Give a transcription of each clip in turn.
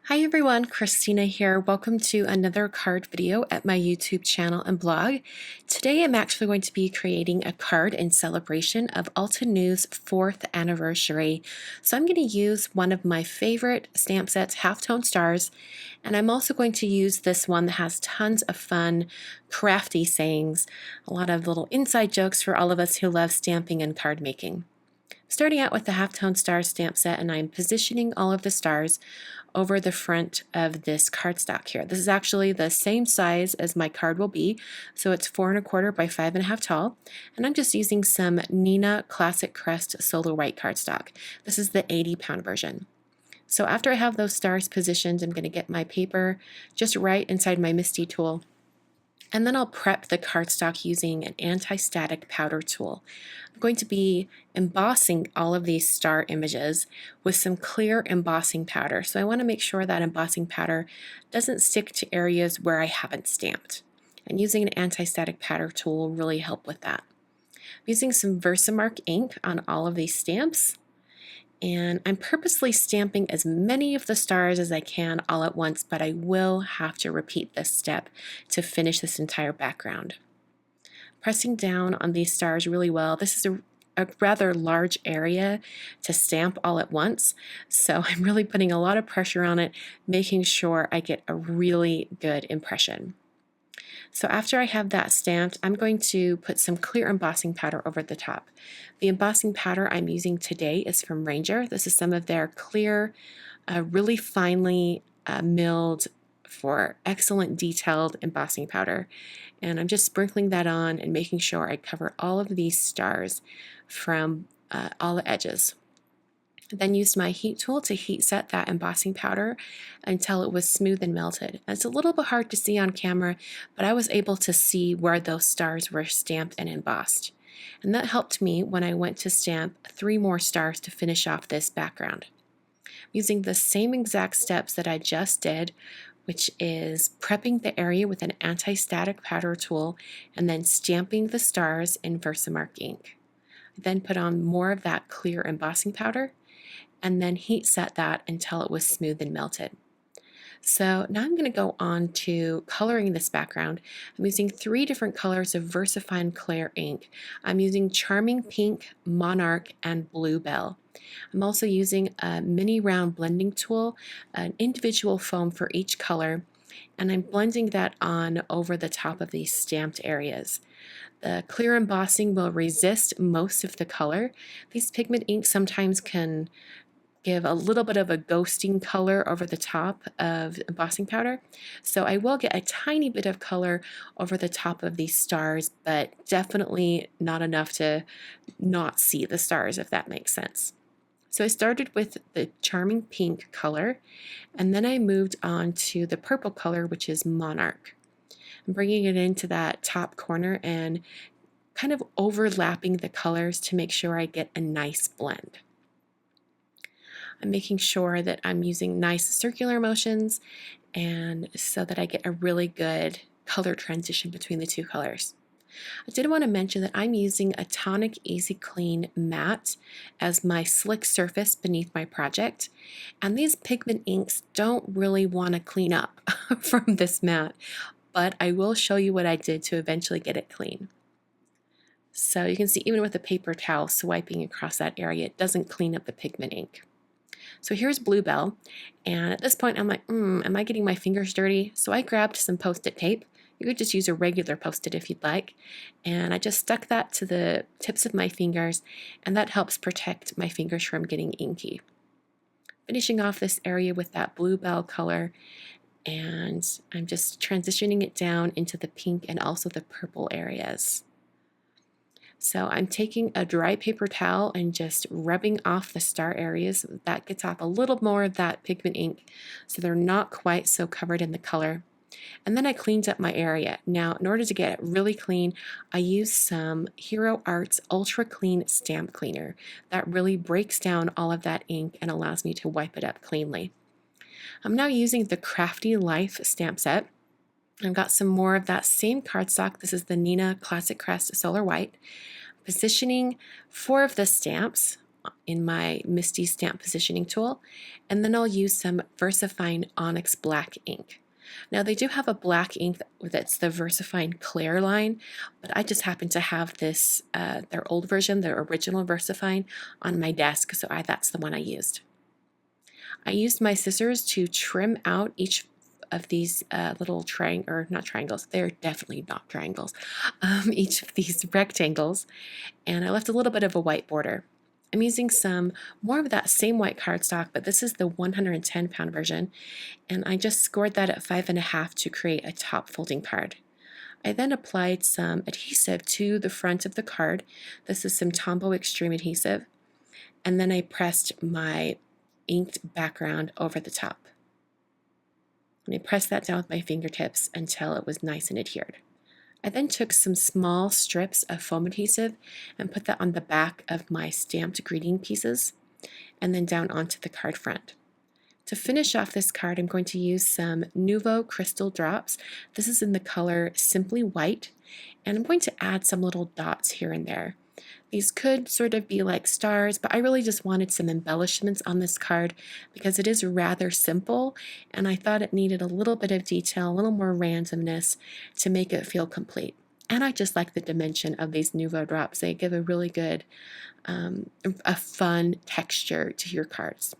Hi everyone, Christina here. Welcome to another card video at my YouTube channel and blog. Today I'm actually going to be creating a card in celebration of Altenew's 4th anniversary. So I'm going to use one of my favorite stamp sets, Halftone Stars, and I'm also going to use this one that has tons of fun, crafty sayings, a lot of little inside jokes for all of us who love stamping and card making. Starting out with the Halftone Stars stamp set, and I'm positioning all of the stars over the front of this cardstock here. This is actually the same size as my card will be, so it's 4 1/4 by 5 1/2 tall, and I'm just using some Neenah Classic Crest Solar White cardstock. This is the 80-pound version. So after I have those stars positioned, I'm going to get my paper just right inside my MISTI tool, and then I'll prep the cardstock using an anti-static powder tool. I'm going to be embossing all of these star images with some clear embossing powder. So I want to make sure that embossing powder doesn't stick to areas where I haven't stamped. And using an anti-static powder tool will really help with that. I'm using some Versamark ink on all of these stamps. And I'm purposely stamping as many of the stars as I can all at once, but I will have to repeat this step to finish this entire background. Pressing down on these stars really well. This is a rather large area to stamp all at once, so I'm really putting a lot of pressure on it, making sure I get a really good impression. So after I have that stamped, I'm going to put some clear embossing powder over the top. The embossing powder I'm using today is from Ranger. This is some of their clear, really finely milled for excellent detailed embossing powder. And I'm just sprinkling that on and making sure I cover all of these stars from all the edges. Then used my heat tool to heat set that embossing powder until it was smooth and melted. It's a little bit hard to see on camera, but I was able to see where those stars were stamped and embossed. And that helped me when I went to stamp 3 more stars to finish off this background. Using the same exact steps that I just did, which is prepping the area with an anti-static powder tool and then stamping the stars in Versamark ink. I then put on more of that clear embossing powder and then heat set that until it was smooth and melted. So now I'm going to go on to coloring this background. I'm using 3 different colors of Versafine Clair ink. I'm using Charming Pink, Monarch, and Blue Belle. I'm also using a mini round blending tool, an individual foam for each color, and I'm blending that on over the top of these stamped areas. The clear embossing will resist most of the color. These pigment inks sometimes can give a little bit of a ghosting color over the top of embossing powder. So I will get a tiny bit of color over the top of these stars, but definitely not enough to not see the stars, if that makes sense. So I started with the Charming Pink color, and then I moved on to the purple color, which is Monarch. I'm bringing it into that top corner and kind of overlapping the colors to make sure I get a nice blend. I'm making sure that I'm using nice circular motions and so that I get a really good color transition between the 2 colors. I did want to mention that I'm using a Tonic Easy Clean matte as my slick surface beneath my project, and these pigment inks don't really want to clean up from this matte, but I will show you what I did to eventually get it clean. So you can see even with a paper towel swiping across that area, it doesn't clean up the pigment ink. So here's Blue Belle, and at this point I'm like, am I getting my fingers dirty? So I grabbed some Post-it tape. You could just use a regular Post-it if you'd like, and I just stuck that to the tips of my fingers, and that helps protect my fingers from getting inky. Finishing off this area with that Blue Belle color, and I'm just transitioning it down into the pink and also the purple areas. So I'm taking a dry paper towel and just rubbing off the star areas. That gets off a little more of that pigment ink, so they're not quite so covered in the color. And then I cleaned up my area. Now, in order to get it really clean, I used some Hero Arts Ultra Clean Stamp Cleaner. That really breaks down all of that ink and allows me to wipe it up cleanly. I'm now using the Crafty Life stamp set. I've got some more of that same cardstock. This is the Neenah Classic Crest Solar White. Positioning 4 of the stamps in my Misty Stamp Positioning tool, and then I'll use some Versafine Onyx Black ink. Now they do have a black ink that's the Versafine Clair line, but I just happen to have this, their old version, their original Versafine, on my desk, so that's the one I used. I used my scissors to trim out each of these little not triangles, they're definitely not triangles, each of these rectangles, and I left a little bit of a white border. I'm using some more of that same white cardstock, but this is the 110-pound version, and I just scored that at 5.5 to create a top folding card. I then applied some adhesive to the front of the card. This is some Tombow Extreme adhesive, and then I pressed my inked background over the top. And I pressed that down with my fingertips until it was nice and adhered. I then took some small strips of foam adhesive and put that on the back of my stamped greeting pieces and then down onto the card front. To finish off this card, I'm going to use some Nuvo Crystal Drops. This is in the color Simply White, and I'm going to add some little dots here and there. These could sort of be like stars, but I really just wanted some embellishments on this card because it is rather simple, and I thought it needed a little bit of detail, a little more randomness to make it feel complete. And I just like the dimension of these Nuvo drops. They give a really good, a fun texture to your cards.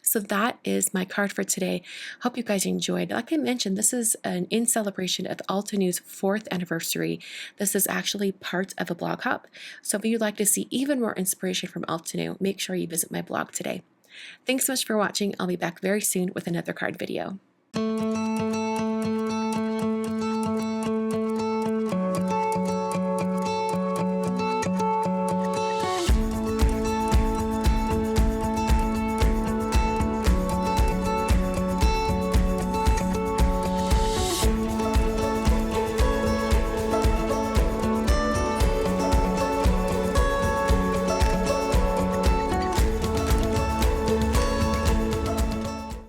So that is my card for today. Hope you guys enjoyed. Like I mentioned, this is in celebration of Altenew's 4th anniversary. This is actually part of a blog hop. So if you'd like to see even more inspiration from Altenew, make sure you visit my blog today. Thanks so much for watching. I'll be back very soon with another card video.